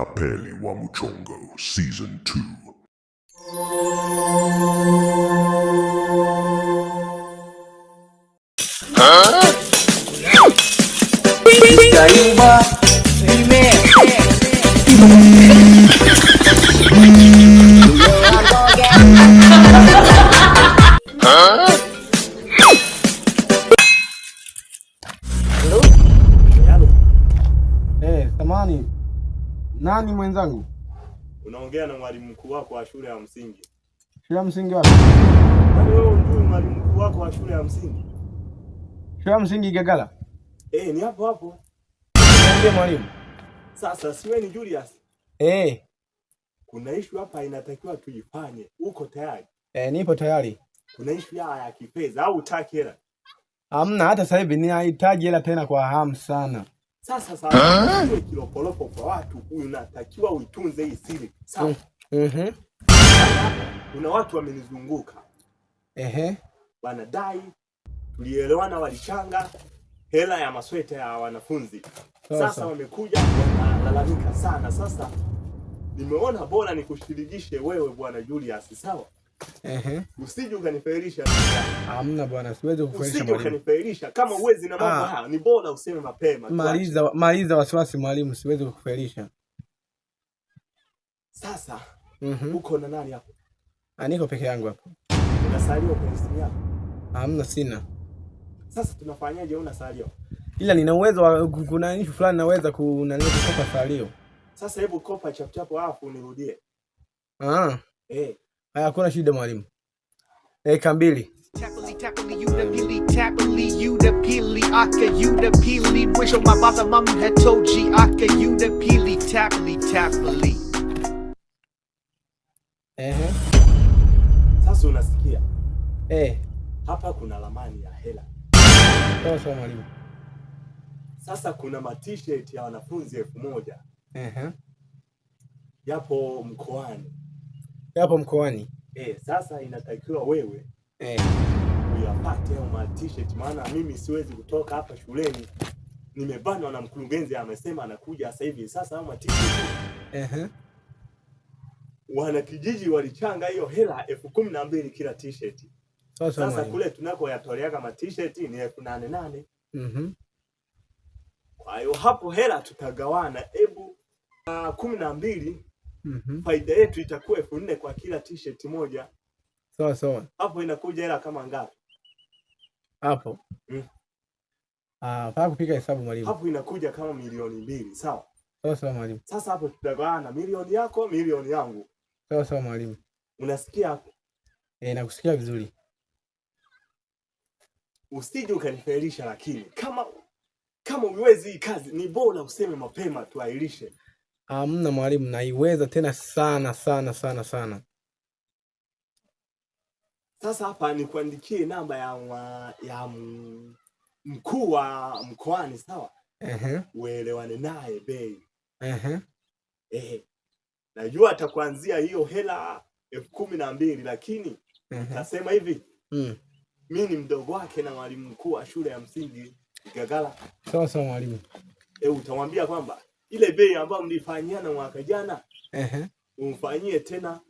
Tapeli wa Mchongo Season 2. Samani, nani mwenzangu? Unaongea na mwalimu mkuu wako wa shule ya msingi. Shule ya msingi wapi? Yaani wewe ndio mwalimu mkuu wako wa shule ya msingi? Shule ya msingi Gagala? Ni hapo hapo. Ndiye mwalimu. Sasa si wewe ni Julius? Kuna issue hapa inatakiwa tuifanye. Uko tayari? Nipo tayari. Kuna issue ya kifedha au utaki hela? Hamna, hata sasa hivi ninahitaji hela tena kwa hamu sana. Sasa kilopolopo kwa watu unatakiwa uitunze hii siri. Sawa? Kuna watu wamenizunguka. Wanadai tulielewana, walichanga hela ya masweta ya wanafunzi. Sasa wamekuja wanalalamika sana. Sasa nimeona bora nikushirikishe wewe bwana Julius, sawa? Usije ukanifelisha. Hamna bwana, siwezi kukufelisha mwalimu. Usije ukanifelisha. Kama uwezi na mambo haya, ni bora useme mapema. Maliza wasiwasi mwalimu, siwezi kukufelisha. Sasa uko na nani hapo? Niko peke yangu hapo. Unasalio kwa simu yako? Hamna, sina. Sasa tunafanyaje? Una salio? Ila nina uwezo wa kuna issue fulani naweza kukopa salio. Sasa hebu kopa chap chap alafu unirudie. Haya, kuna shida mwalimu. Kambili. Tappily, you the pili, aka you the pili. Wish my father mom had told you, aka you the pili, tappily. Sasa unasikia? Hapa kuna ramani ya hela. Sawa mwalimu. Sasa kuna ma-t-shirt ya wanafunzi 1000. Yapo mkoani. Sasa inatakiwa wewe uyapate au ma-t-shirt, maana mimi siwezi kutoka hapa shuleni. Nimebanwa na mkurugenzi, amesema anakuja sasa hivi. Sasa au ma-t-shirt. Wana kijiji walichanga hiyo hela 12,000 kila t-shirt. Sasa kule tunako yatoleaga ma-t-shirt ni 8,800. Kwa hiyo hapo hela tutagawana, hebu 12. Faida yetu itakuwa 4,000 kwa kila t-shirt moja. Sawa. Hapo inakuja hela kama ngapi? Hapo. Paka kupiga hesabu mwalimu. Hapo inakuja kama 2,000,000, sawa? Sawa mwalimu. Sasa hapo tutagawana, milioni yako, milioni yangu. Sawa mwalimu. Unasikia hapo? Nakusikia vizuri. Usije ukanifelisha, lakini kama uwezi hii kazi ni bora useme mapema tuailishe. Hamna mwalimu, naiweza tena sana. Sasa hapa nikuandikie namba ya mkuu wa mkoani, sawa? Uelewane naye bei. Najua atakuanzia hiyo hela 12,000, lakini nasema hivi. Mimi ni mdogo wake na mwalimu mkuu wa shule ya msingi Gagala. Sawa mwalimu. Utamwambia kwamba ile bei ambayo mlifanyiana mwaka jana umfanyie tena.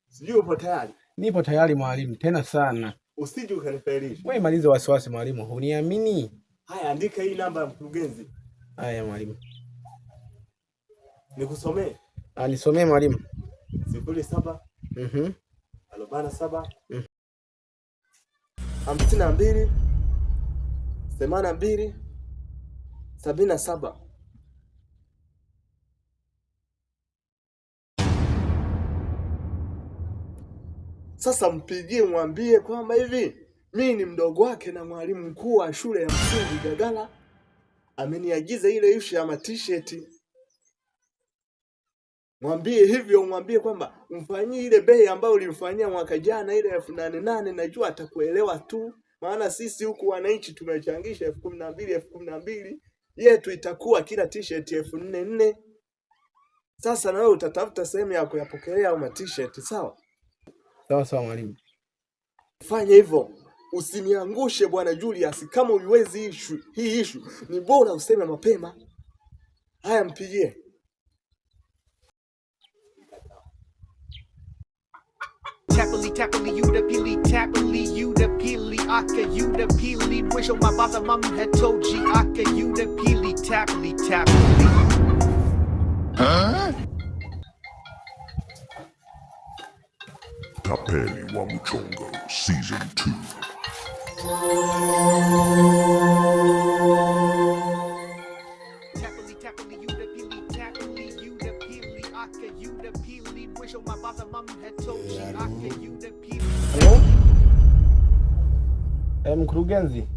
Sijui upo tayari? Nipo tayari mwalimu, tena sana. Usije ukanifelisha. Wewe maliza wasiwasi mwalimu, huniamini? Haya, andika hii namba ya mkurugenzi. Haya mwalimu. Nikusomee? Nisomee mwalimu. 07 47 52 82 77. Sasa mpigie, mwambie kwamba hivi mimi ni mdogo wake na mwalimu mkuu wa shule ya msingi Gagala ameniagiza ile issue ya ma-t-shirt. Mwambie hivyo, mwambie kwamba umfanyie ile bei ambayo ulimfanyia mwaka jana ile 8,800. Najua atakuelewa tu, maana sisi huku wananchi tumechangisha 12,000. Yetu itakuwa kila t-shirt 4,400. Sasa na wewe utatafuta sehemu ya kuyapokelea au ma-t-shirt, sawa? Sawa mwalimu. Fanya hivyo. Usiniangushe bwana Julius, kama uiwezi hii issue ni bora useme mapema. Haya, mpigie. Tappily, tappily, you the peely, tappily, you the peely, aka, you the peely. Wish on my father, mom had told you, aka, you the peely, tappily, tappily. Huh? Tapeli wa Mchongo Season 2. Tappily, tappily, you the peely, tappily, you the peely, aka, you the peely. Wish on my father, mom had told you, aka, you the peely. Hello? Mkurugenzi.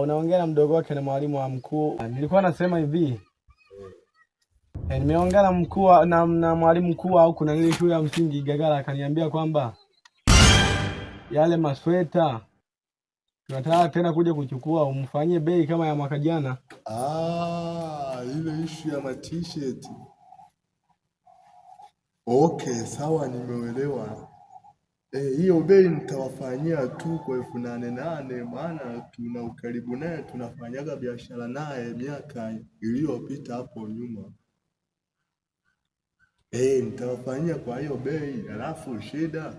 Unaongea na mdogo wake na mwalimu wa mkuu. Nilikuwa nasema hivi. Nimeongea na mkuu na mwalimu mkuu au kuna ile shule ya msingi Gagara, akaniambia kwamba yale masweta tunataka tena kuja kuchukua, umfanyie bei kama ya mwaka jana. Ile issue ya t-shirt. Okay, sawa, nimeelewa. Hiyo bei nitawafanyia tu kwa 8,800, maana tuna ukaribu naye, tunafanyaga biashara naye miaka iliyopita hapo nyuma. Nitawafanyia kwa hiyo bei, alafu shida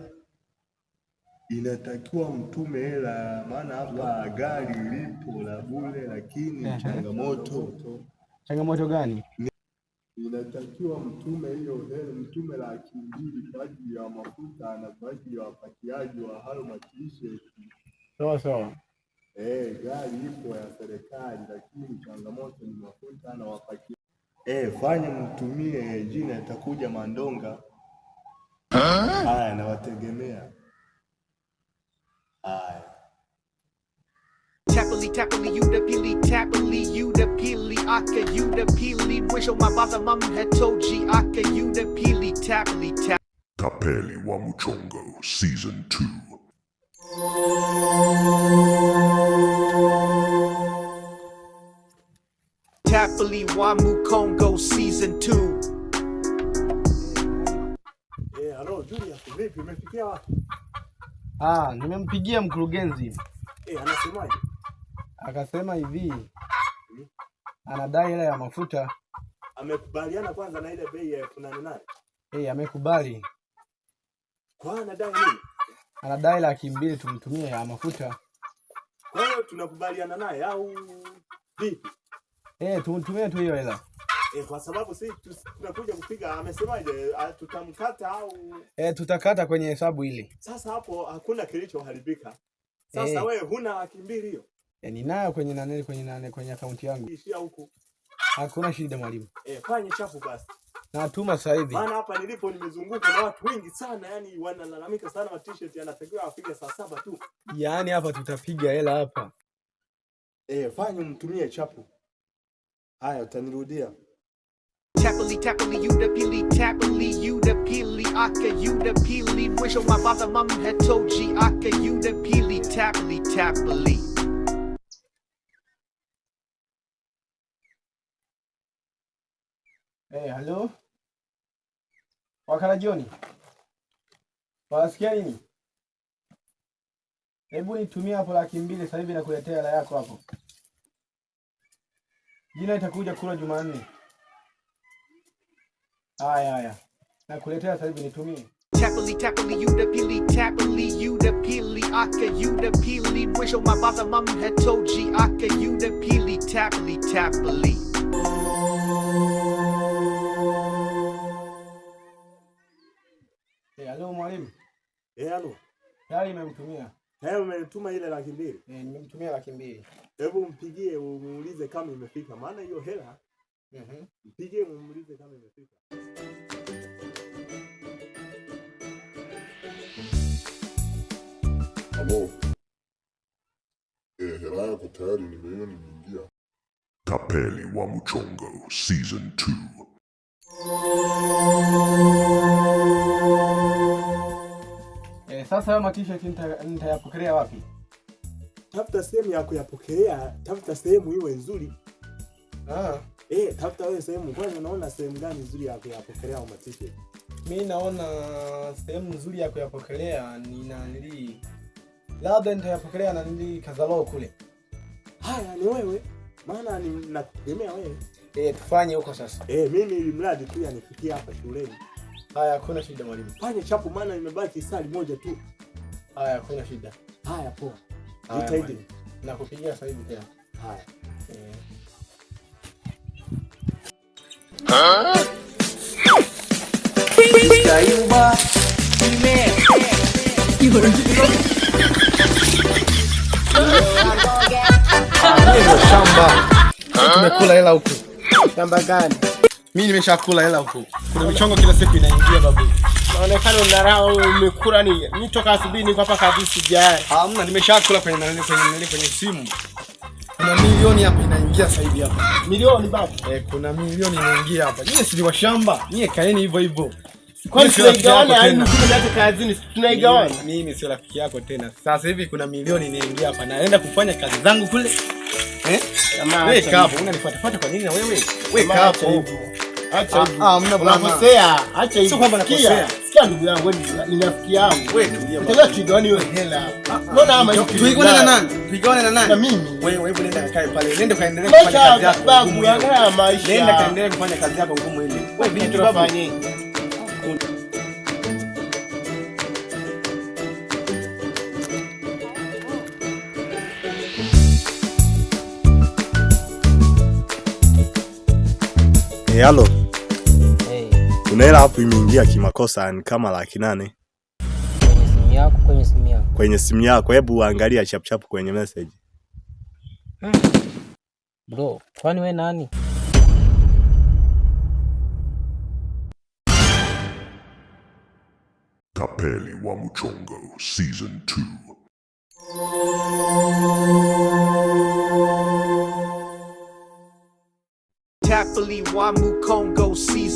inatakiwa mtume hela, maana hapa gari lipo la bure, lakini Changamoto gani? Inatakiwa mtume hiyo hela, mtume 200,000 kwa ajili ya mafuta na kwa ajili ya wapakiaji wa hayo t-shirt. Sawa. Gari ipo ya serikali, lakini changamoto ni mafuta na wapakiaji. Fanya mtumie jina, itakuja Mandonga. Haya, nawategemea. Haya. Tappily, tappily, you the peely, tappily, you the peely, aka, you the peely. Wish on my father, mom had told you, aka, you the peely, tappily, tap. Tapeli wa Mchongo Season 2. Tappily, wa Mchongo Season 2. Hello Julius, vipi umefikia wapi? Nimempigia mkurugenzi. Anasemaje? Akasema hivi. Anadai hela ya mafuta. Amekubaliana kwanza na ile bei ya 8,800? Amekubali. Kwa anadai nini? Anadai 200,000 tumtumie ya mafuta. Kwa hiyo tunakubaliana naye au vipi? Tumtumie tu hiyo hela. Kwa sababu sisi tunakuja kupiga, amesemaje, tutamkata au tutakata kwenye hesabu ile. Sasa hapo hakuna kilichoharibika. Sasa wewe huna 200,000 hiyo? Ninayo kwenye akaunti yangu. Ishia huko. Hakuna shida mwalimu. Fanye chapu basi. Natuma sasa hivi. Maana hapa nilipo nimezunguka na watu wengi sana, yani wanalalamika sana t-shirt yanatakiwa afike saa 7 tu. Yaani hapa tutapiga hela hapa. Fanye mtumie chapu. Haya, utanirudia. Tappily, tappily, you the peely, tappily, you the peely, aka, you the peely. Wish on my father, mom had told you, aka, you the peely, tappily, tappily. Hello? Wakala Joni. Wasikia nini? Hebu nitumie hapo 200,000 sasa hivi na kuletea hela yako hapo. Jina itakuja kula Jumanne. Haya. Na kuletea sasa hivi nitumie. Tappily, tappily, you the peely, tappily, you the peely, aka, you the peely. Wish on my father, mom had told you, aka, you the peely, tappily, tappily. Hello mwalimu. Hello. Tayari nimemtumia. Umenituma ile 200,000? Nimemtumia 200,000. Hebu mpigie umuulize kama imefika, maana hiyo hela. Mpigie umuulize kama imefika. Hello. Hela yako tayari nimeiona imeingia. Tapeli wa Mchongo Season 2. Sasa hayo t-shirt nitayapokelea wapi? Tafuta sehemu ya kuyapokelea, tafuta sehemu iwe nzuri. Tafuta wewe sehemu. Kwani unaona sehemu gani nzuri ya kuyapokelea t-shirt? Mimi naona sehemu nzuri ya kuyapokelea ni labda nitayapokelea na Kazalo kule. Haya, ni wewe. Maana ninakutegemea wewe. Tufanye huko sasa. Mimi ili mradi tu yanifikia hapa shuleni. Haya, hakuna shida mwalimu. Fanye chapu maana imebaki sali moja tu. Haya, hakuna shida. Haya poa. Jitahidi. Nakupigia sasa hivi tena. Haya. Kaiba. Shamba. Tumekula hela huko. Shamba gani? Mimi nimeshakula hela huko. Kuna michongo kila siku inaingia babu. Naonekana unarao umekula nini? Mimi toka asubuhi niko hapa kabisa jaya. Hamna, nimeshakula kwenye simu. Kuna milioni hapa inaingia sasa hivi hapa. Milioni babu? Kuna milioni inaingia hapa. Nyie si wa shamba. Nyie kaeni hivyo hivyo. Kwani tunaigawana hadi mkija kazini tunaigawana? Mimi sio rafiki yako tena. Sasa hivi kuna milioni inaingia hapa. Naenda kufanya kazi zangu kule. Wewe kapo, unanifuata kwa nini na wewe? Wewe kapo. Acha hivyo. Mnakosea. Acha hivyo. Sio kwamba nakosea. Sikia ndugu yangu, wewe ni rafiki yangu. Wewe tulia. Unataka tuigawane hiyo hela. Unaona ama hivi? Tuigawane na nani? Tuigawane na nani? Na mimi. Wewe nenda kae pale. Nenda kaendelee kufanya kazi yako. Babu, angalia maisha. Nenda kaendelee kufanya kazi yako ngumu ile. Wewe vipi tunafanye? Halo. Kuna hela hapo imeingia kimakosa ni kama 800,000. Kwenye simu yako? Kwenye simu yako, hebu angalia chap chap kwenye message. Bro, kwani wewe nani? Tapeli wa Mchongo Season 2. Tapeli wa Mchongo Season